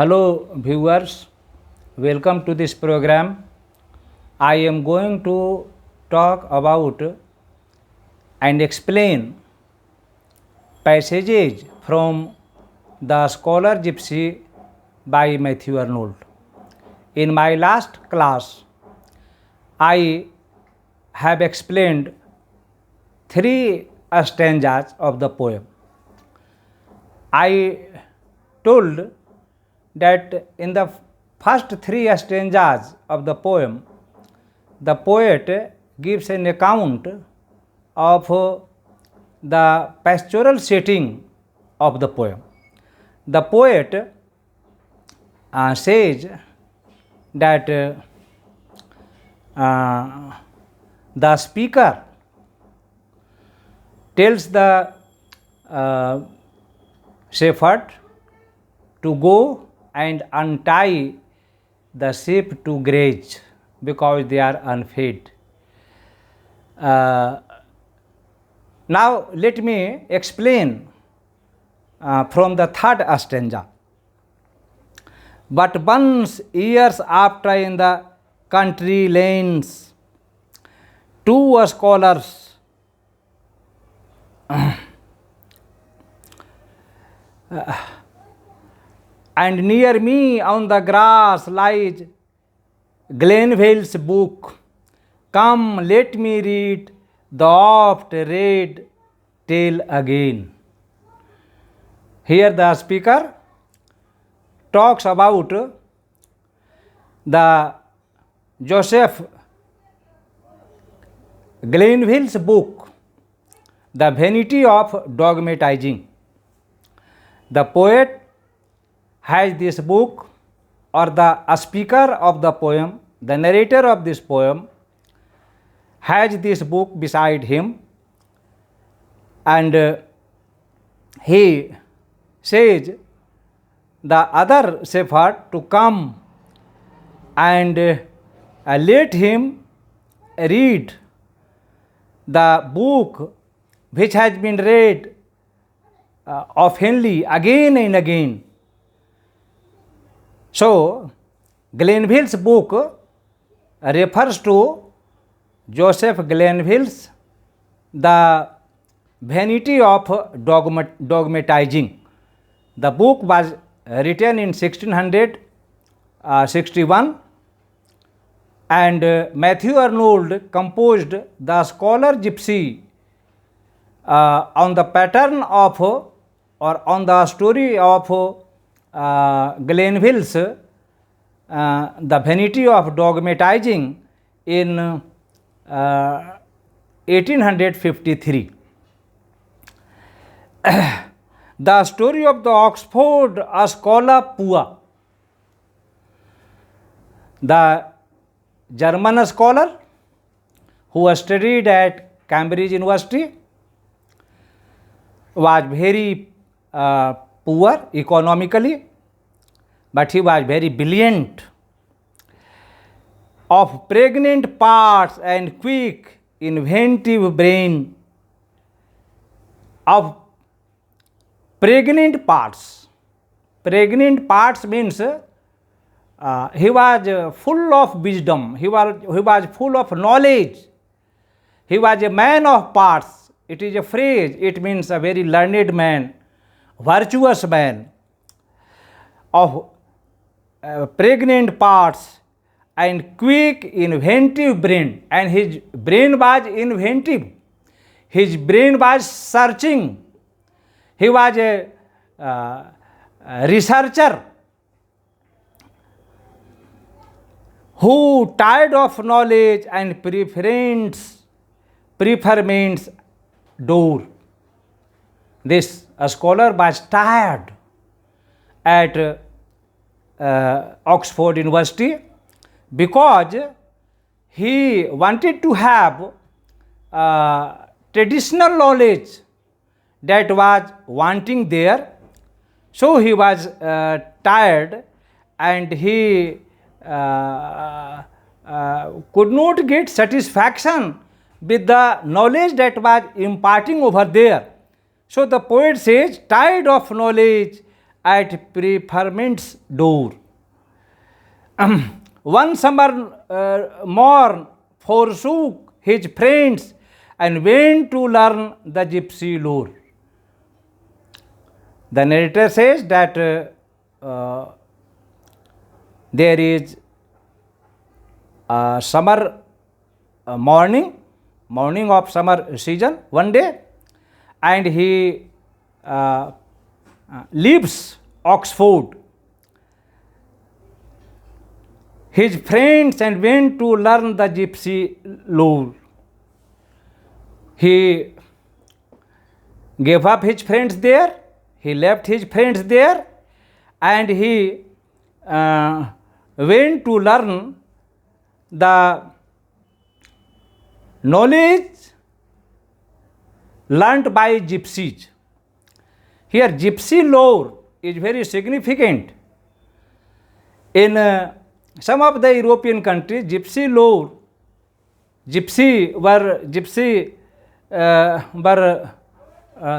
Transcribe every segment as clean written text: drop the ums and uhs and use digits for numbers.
Hello viewers, welcome to this program. I am going to talk about and explain passages from The Scholar Gypsy by Matthew Arnold. In my last class, I have explained three stanzas of the poem. I told that in the first three stanzas of the poem, the poet gives an account of the pastoral setting of the poem. The poet says that the speaker tells the shepherd to go and untie the sheep to graze because they are unfed. Now let me explain from the third stanza. But once years after in the country lanes, two scholars and near me on the grass lies Glenville's book. Come, let me read the oft read tale again. Here the speaker talks about the Joseph Glenville's book, The Vanity of Dogmatizing. The poet has this book, or the speaker of the poem, the narrator of this poem, has this book beside him, and he says the other shepherd to come and let him read the book which has been read oftenly again and again. So, Glenville's book refers to Joseph Glenville's The Vanity of Dogmatizing. The book was written in 1661, and Matthew Arnold composed The Scholar Gypsy on the pattern of or on the story of Glenville's The Vanity of Dogmatizing in 1853. The story of the Oxford scholar Pua, the German scholar who studied at Cambridge University, was very poor economically, but he was very brilliant, of pregnant parts and quick inventive brain. Of pregnant parts. Pregnant parts means he was full of wisdom, he was full of knowledge, he was a man of parts. It is a phrase, it means a very learned man, virtuous man, of pregnant parts and quick inventive brain. And his brain was inventive, his brain was searching, he was a researcher who tired of knowledge and preferments door. This scholar was tired at Oxford University because he wanted to have traditional knowledge that was wanting there. So he was tired, and he could not get satisfaction with the knowledge that was imparting over there. So the poet says, tired of knowledge at preferment's door. One summer morn forsook his friends and went to learn the gypsy lore. The narrator says that there is a summer morning of summer season one day, and he leaves Oxford, his friends, and went to learn the gypsy lore. He gave up his friends there, he left his friends there, and he went to learn the knowledge learnt by gypsies. Here, gypsy lore is very significant. In some of the European countries, gypsy were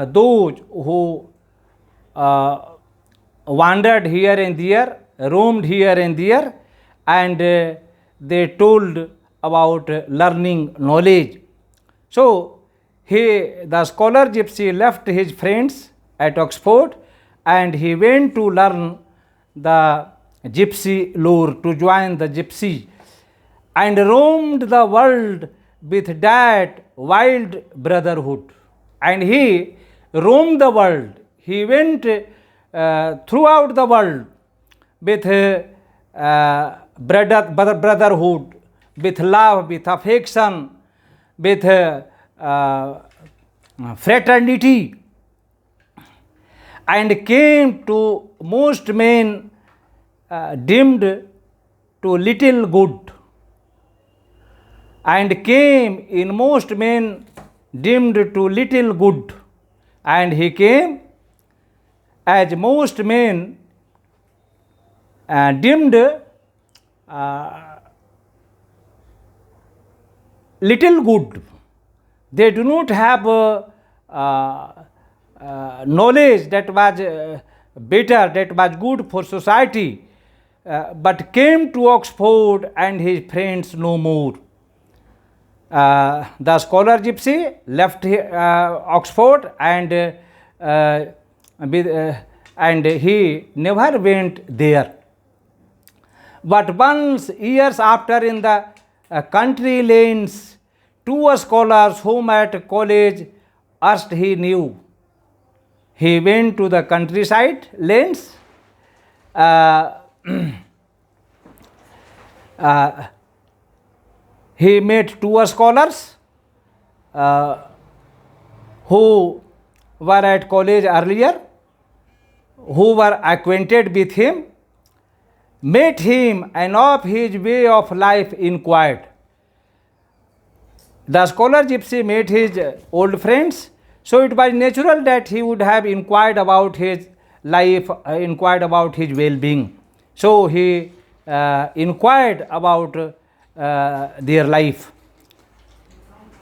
those who wandered here and there, roamed here and there, and they told about learning knowledge. So, the scholar gypsy left his friends at Oxford and he went to learn the gypsy lore, to join the gypsy, and roamed the world with that wild brotherhood. And he roamed the world, he went throughout the world with brotherhood, with love, with affection, with fraternity, and came to most men deemed to little good, and came in most men deemed to little good, and he came as most men deemed little good. They do not have knowledge that was better, that was good for society, but came to Oxford and his friends no more. The scholar gypsy left Oxford and he never went there. But once, years after, in the country lanes, two scholars whom at college erst he knew, he went to the countryside lanes. He met two scholars who were at college earlier, who were acquainted with him, met him, and of his way of life inquired. The scholar gypsy met his old friends, so it was natural that he would have inquired about his life, inquired about his well-being. So he inquired about their life.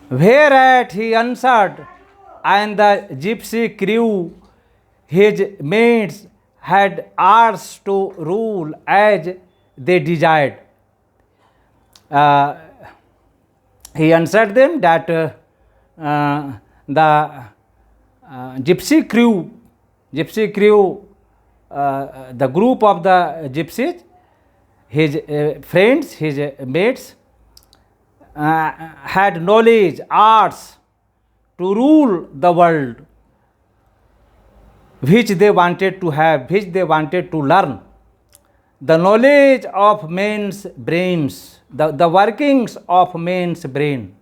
Whereat he answered, and the gypsy crew, his mates, had hours to rule as they desired. He answered them that the gypsy crew, the group of the gypsies, his friends, his mates, had knowledge, arts to rule the world, which they wanted to have, which they wanted to learn. The knowledge of men's brains, the workings of men's brain,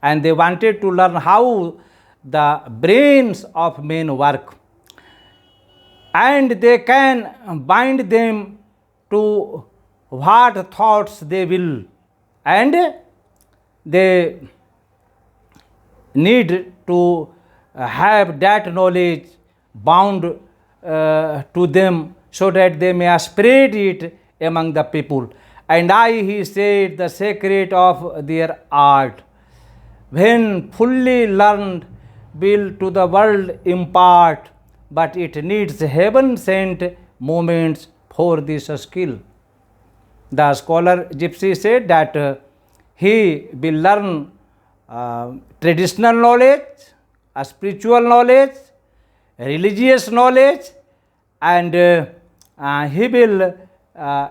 and they wanted to learn how the brains of men work, and they can bind them to what thoughts they will, and they need to have that knowledge bound to them, so that they may spread it among the people. And I, he said, the secret of their art, when fully learned, will to the world impart but it needs heaven-sent moments for this skill. The scholar Gypsy said that he will learn traditional knowledge, spiritual knowledge, religious knowledge, and he will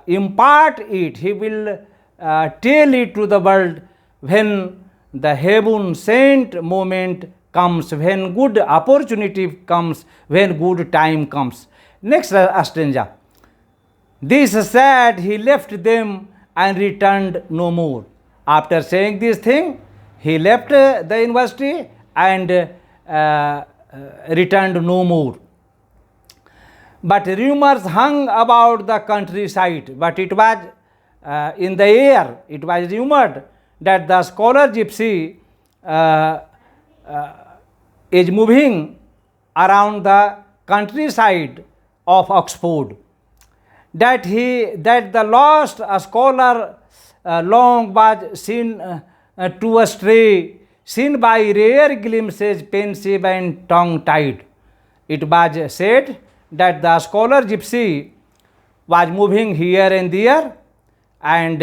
impart it, he will tell it to the world when the heaven sent moment comes, when good opportunity comes, when good time comes. Next stanza. This said, he left them and returned no more. After saying this thing, he left the university and returned no more. But rumors hung about the countryside, but it was in the air, it was rumored that the scholar Gypsy is moving around the countryside of Oxford, that the lost scholar long was seen to astray, seen by rare glimpses, pensive and tongue-tied. It was said that the scholar Gypsy was moving here and there, and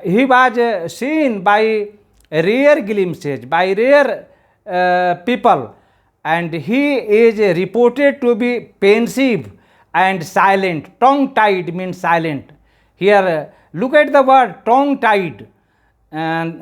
he was seen by rare glimpses, by rare people, and he is reported to be pensive and silent. Tongue-tied means silent. Here, look at the word tongue-tied, and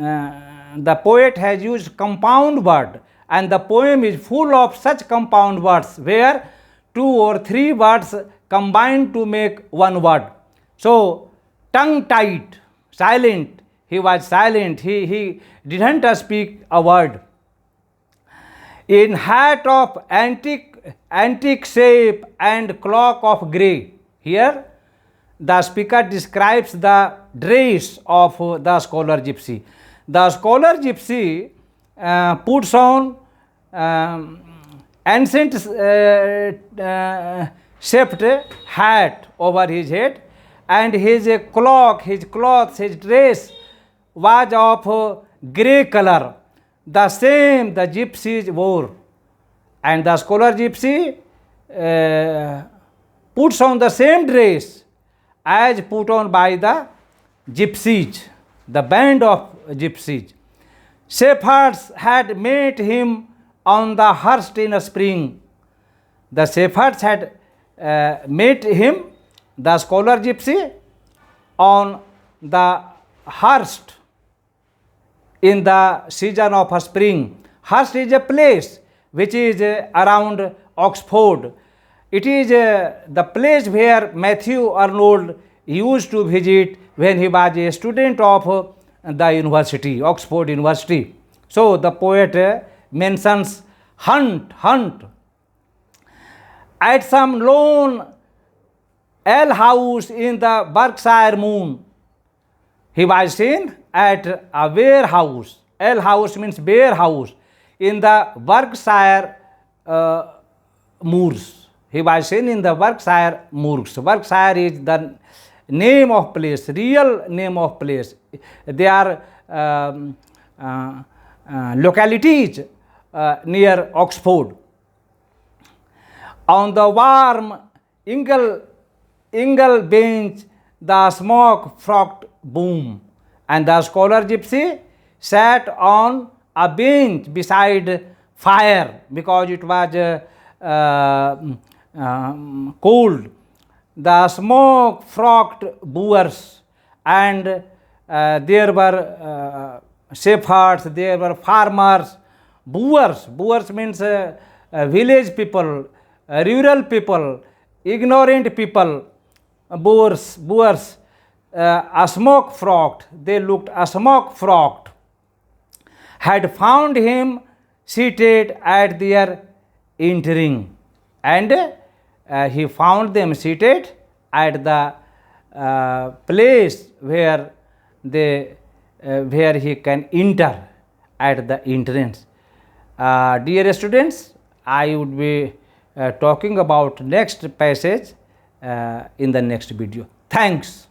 the poet has used compound word, and the poem is full of such compound words where 2 or 3 words combine to make one word. So, tongue-tied, silent, he was silent, he didn't speak a word. In hat of antique shape and cloak of grey. Here, the speaker describes the dress of the scholar Gypsy. The scholar Gypsy puts on ancient shaped hat over his head, and his cloak, his clothes, his dress was of grey color, the same the gypsies wore. And the scholar Gypsy puts on the same dress as put on by the gypsies, the band of gypsies. Shepherds had met him on the hearth in a spring. The shepherds had met him, the scholar Gypsy, on the hearth in the season of a spring. Hearth is a place which is around Oxford. It is the place where Matthew Arnold used to visit when he was a student of the university, Oxford University. So the poet mentions hunt. At some lone alehouse in the Berkshire moon, he was seen at a warehouse. Alehouse means warehouse in the Berkshire moors. He was seen in the Berkshire moors. Berkshire is the name of place, real name of place. They are localities near Oxford. On the warm ingle bench, the smoke frothed boom, and the scholar Gypsy sat on a bench beside fire because it was cold. The smoke frothed boers, and there were shepherds, there were farmers. Boers means village people, rural people, ignorant people. Boers, a smoke frothed, they looked a smoke frothed, had found him seated at their entering, and he found them seated at the place where he can enter at the entrance. Dear students, I would be talking about next passage in the next video. Thanks.